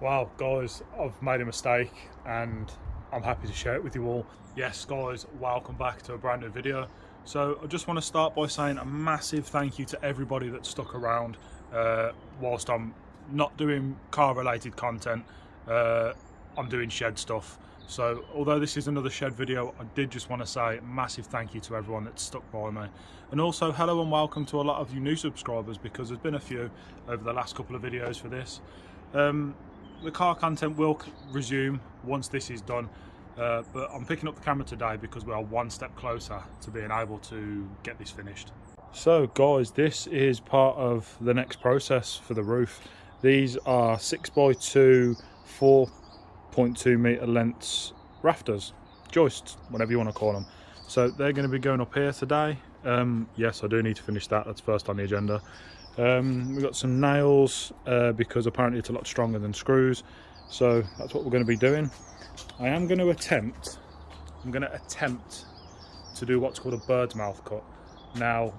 Wow, guys, I've made a mistake and I'm happy to share it with you all. Yes, guys, welcome back to a brand new video. So I just want to start by saying a massive thank you to everybody that stuck around whilst I'm not doing car related content. I'm doing shed stuff. So although this is another shed video, I did just want to say a massive thank you to everyone that stuck by me. And also hello and welcome to a lot of you new subscribers, because there's been a few over the last couple of videos for this. The car content will resume once this is done, but I'm picking up the camera today because we are one step closer to being able to get this finished. So guys, this is part of the next process for the roof. These are 6x2 4.2 meter lengths rafters, joists, whatever you want to call them. So they're going to be going up here today. Yes, I do need to finish that. That's first on the agenda. We've got some nails because apparently it's a lot stronger than screws, so that's what we're going to be doing. I'm going to attempt to do what's called a bird's mouth cut. Now,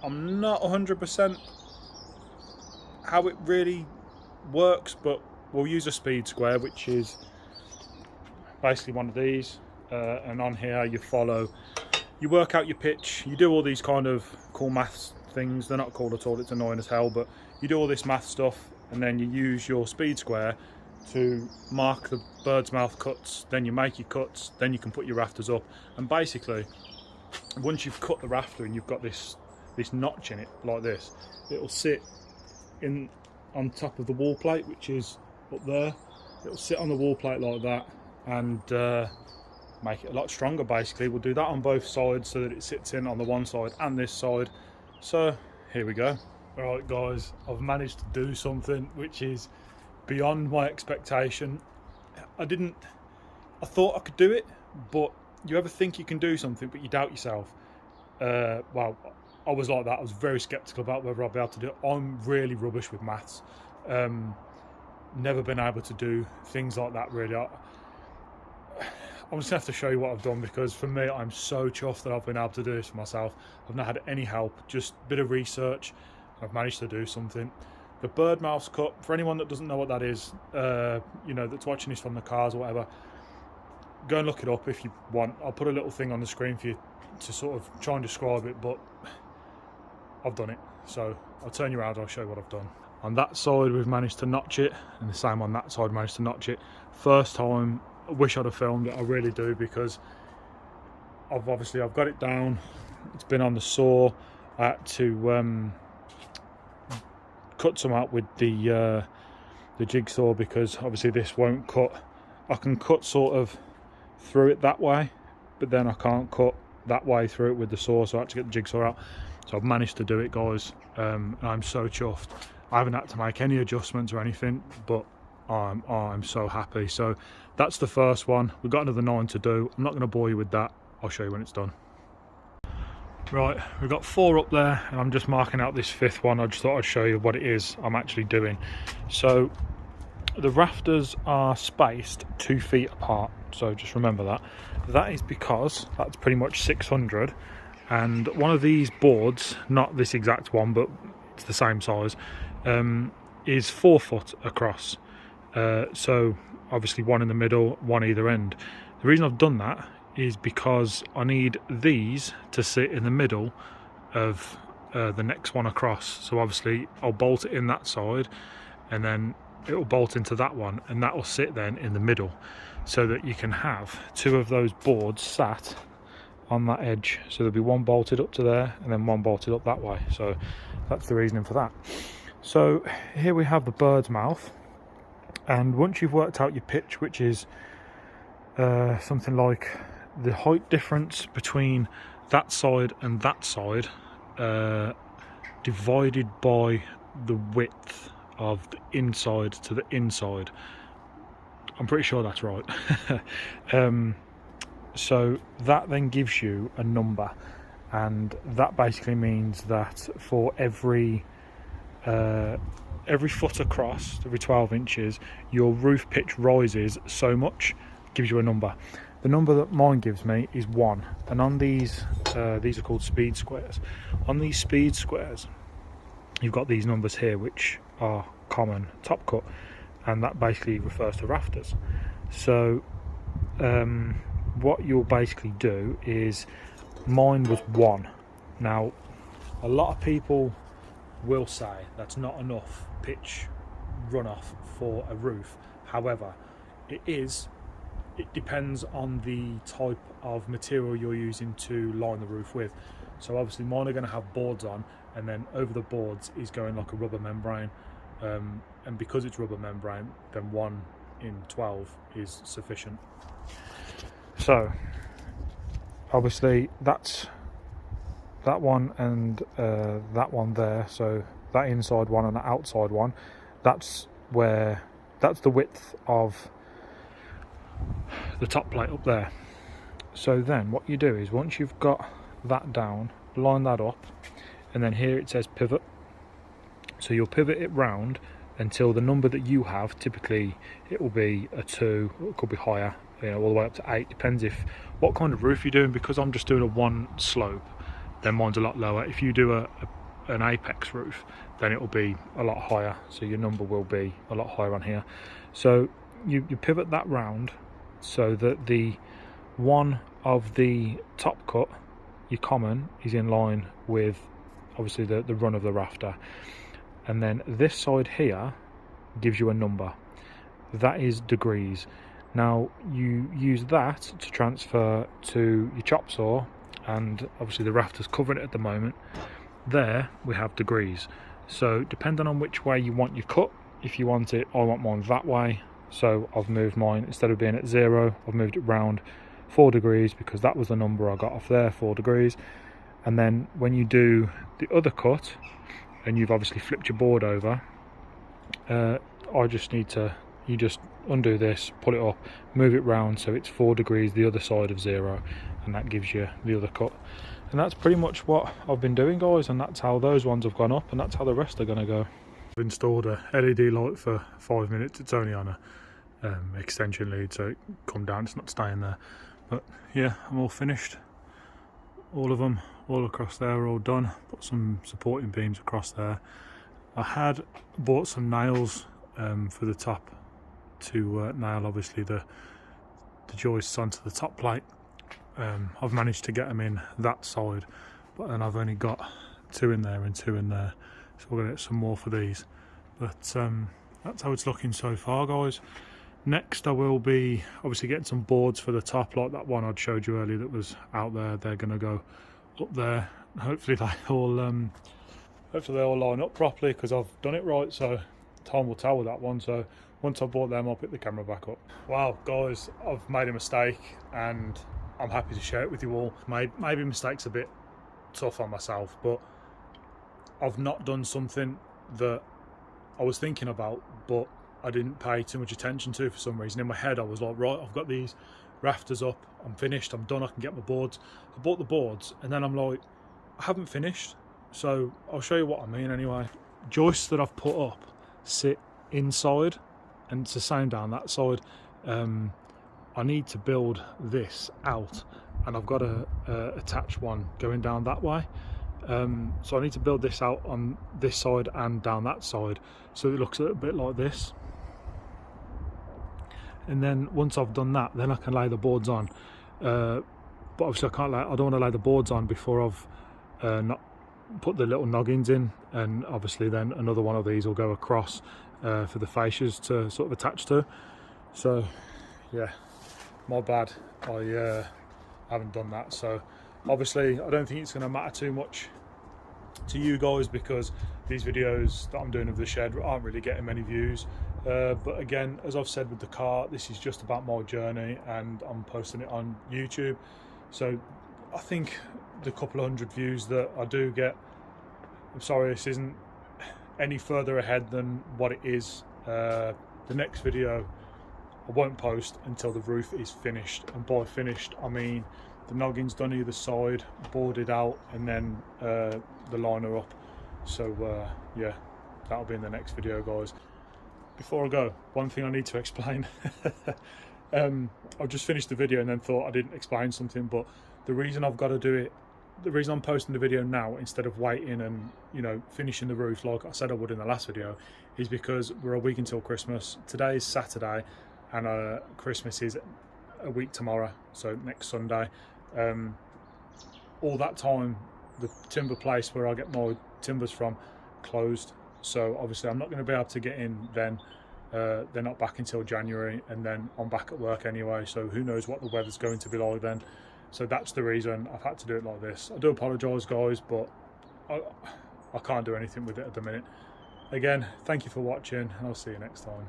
I'm not 100% how it really works, but we'll use a speed square, which is basically one of these, and on here you work out your pitch, you do all these kind of cool maths things. They're not cool at all, it's annoying as hell, but you do all this math stuff and then you use your speed square to mark the bird's mouth cuts, then you make your cuts, then you can put your rafters up. And basically once you've cut the rafter and you've got this notch in it like this, it'll sit on top of the wall plate, which is up there. It'll sit on the wall plate like that and make it a lot stronger. Basically we'll do that on both sides so that it sits in on the one side and this side. So here we go. Alright guys, I've managed to do something which is beyond my expectation. I thought I could do it, but you ever think you can do something but you doubt yourself? Well, I was like that. I was very skeptical about whether I'll be able to do it. I'm really rubbish with maths. Never been able to do things like that really. I'm just going to have to show you what I've done, because for me, I'm so chuffed that I've been able to do this for myself. I've not had any help, just a bit of research. I've managed to do something. The bird mouth cut, for anyone that doesn't know what that is, you know, that's watching this from the cars or whatever, go and look it up if you want. I'll put a little thing on the screen for you to sort of try and describe it, but I've done it. So I'll turn you around, I'll show you what I've done. On that side, we've managed to notch it, and the same on that side, managed to notch it. First time. I wish I'd have filmed it, I really do, because I've got it down, it's been on the saw. I had to cut some out with the jigsaw, because obviously this won't cut. I can cut sort of through it that way, but then I can't cut that way through it with the saw, so I had to get the jigsaw out. So I've managed to do it, guys, and I'm so chuffed. I haven't had to make any adjustments or anything, but I'm so happy. So that's the first one. We've got another 9 to do. I'm not going to bore you with that. I'll show you when it's done. Right, we've got 4 up there, and I'm just marking out this 5th one. I just thought I'd show you what it is I'm actually doing. So the rafters are spaced 2 feet apart, so just remember that. That is because that's pretty much 600, and one of these boards, not this exact one but it's the same size, is 4 foot across. So obviously one in the middle, one either end. The reason I've done that is because I need these to sit in the middle of the next one across. So obviously I'll bolt it in that side, and then it will bolt into that one, and that will sit then in the middle, so that you can have 2 of those boards sat on that edge. So there'll be one bolted up to there and then one bolted up that way. So that's the reasoning for that. So here we have the bird's mouth. And once you've worked out your pitch, which is something like the height difference between that side and that side, divided by the width of the inside to the inside. I'm pretty sure that's right. So that then gives you a number, and that basically means that for every foot across, every 12 inches, your roof pitch rises so much, gives you a number. The number that mine gives me is 1, and on these are called speed squares. On these speed squares, you've got these numbers here, which are common top cut, and that basically refers to rafters. So what you'll basically do is, mine was 1. Now a lot of people will say that's not enough pitch runoff for a roof. However, it depends on the type of material you're using to line the roof with. So obviously mine are going to have boards on, and then over the boards is going like a rubber membrane, and because it's rubber membrane, then 1 in 12 is sufficient. So obviously that's that one and that one there, so that inside one and the outside one, that's the width of the top plate up there. So then what you do is, once you've got that down, line that up, and then here it says pivot, so you'll pivot it round until the number that you have. Typically it will be a 2, it could be higher, you know, all the way up to 8, depends if what kind of roof you're doing. Because I'm just doing a 1 slope, then mine's a lot lower. If you do an apex roof, then it will be a lot higher, so your number will be a lot higher on here. So you pivot that round so that the one of the top cut, your common, is in line with obviously the run of the rafter, and then this side here gives you a number that is degrees. Now you use that to transfer to your chop saw, and obviously the rafter's covering it at the moment. There we have degrees, so depending on which way you want your cut, if you want it, I want mine that way, so I've moved mine, instead of being at 0, I've moved it round 4 degrees because that was the number I got off there, 4 degrees. And then when you do the other cut and you've obviously flipped your board over, you just undo this, pull it up, move it round so it's 4 degrees the other side of 0, and that gives you the other cut. And that's pretty much what I've been doing, guys, and that's how those ones have gone up, and that's how the rest are going to go. I've installed a LED light for 5 minutes. It's only on a extension lead, so it come down, it's not staying there. But yeah, I'm all finished, all of them, all across there are all done. Put some supporting beams across there. I had bought some nails for the top to nail obviously the joists onto the top plate. I've managed to get them in that side, but then I've only got 2 in there and 2 in there, so we're going to get some more for these. But that's how it's looking so far, guys. Next I will be obviously getting some boards for the top, like that one I'd showed you earlier that was out there. They're going to go up there. Hopefully they all line up properly, because I've done it right, so time will tell with that one. So once I've bought them, I'll pick the camera back up. Wow, guys, I've made a mistake and I'm happy to share it with you all. Maybe mistakes a bit tough on myself, but I've not done something that I was thinking about, but I didn't pay too much attention to for some reason. In my head I was like, right, I've got these rafters up, I'm finished, I'm done, I can get my boards. I bought the boards and then I'm like, I haven't finished. So I'll show you what I mean anyway. Joists that I've put up sit inside and it's the same down that side. I need to build this out, and I've got to attach one going down that way. So I need to build this out on this side and down that side, so it looks a little bit like this. And then once I've done that, then I can lay the boards on. But obviously I don't want to lay the boards on before I've not put the little noggins in, and obviously then another one of these will go across for the fascias to sort of attach to. So yeah, my bad, I haven't done that. So obviously I don't think it's going to matter too much to you guys, because these videos that I'm doing of the shed aren't really getting many views. But again, as I've said with the car, this is just about my journey and I'm posting it on YouTube. So I think the couple of 100 views that I do get, I'm sorry this isn't any further ahead than what it is. The next video I won't post until the roof is finished, and by finished I mean the noggin's done either side, boarded out, and then the liner up. So yeah, that'll be in the next video, guys. Before I go, one thing I need to explain. I've just finished the video and then thought I didn't explain something, but the reason I've got to do it the reason I'm posting the video now instead of waiting and, you know, finishing the roof like I said I would in the last video, is because we're a week until Christmas. Today is Saturday, and Christmas is a week tomorrow, so next Sunday. All that time, the timber place where I get my timbers from closed, so obviously I'm not going to be able to get in then. They're not back until January, and then I'm back at work anyway, so who knows what the weather's going to be like then. So that's the reason I've had to do it like this. I do apologise guys, but I can't do anything with it at the minute. Again, thank you for watching, and I'll see you next time.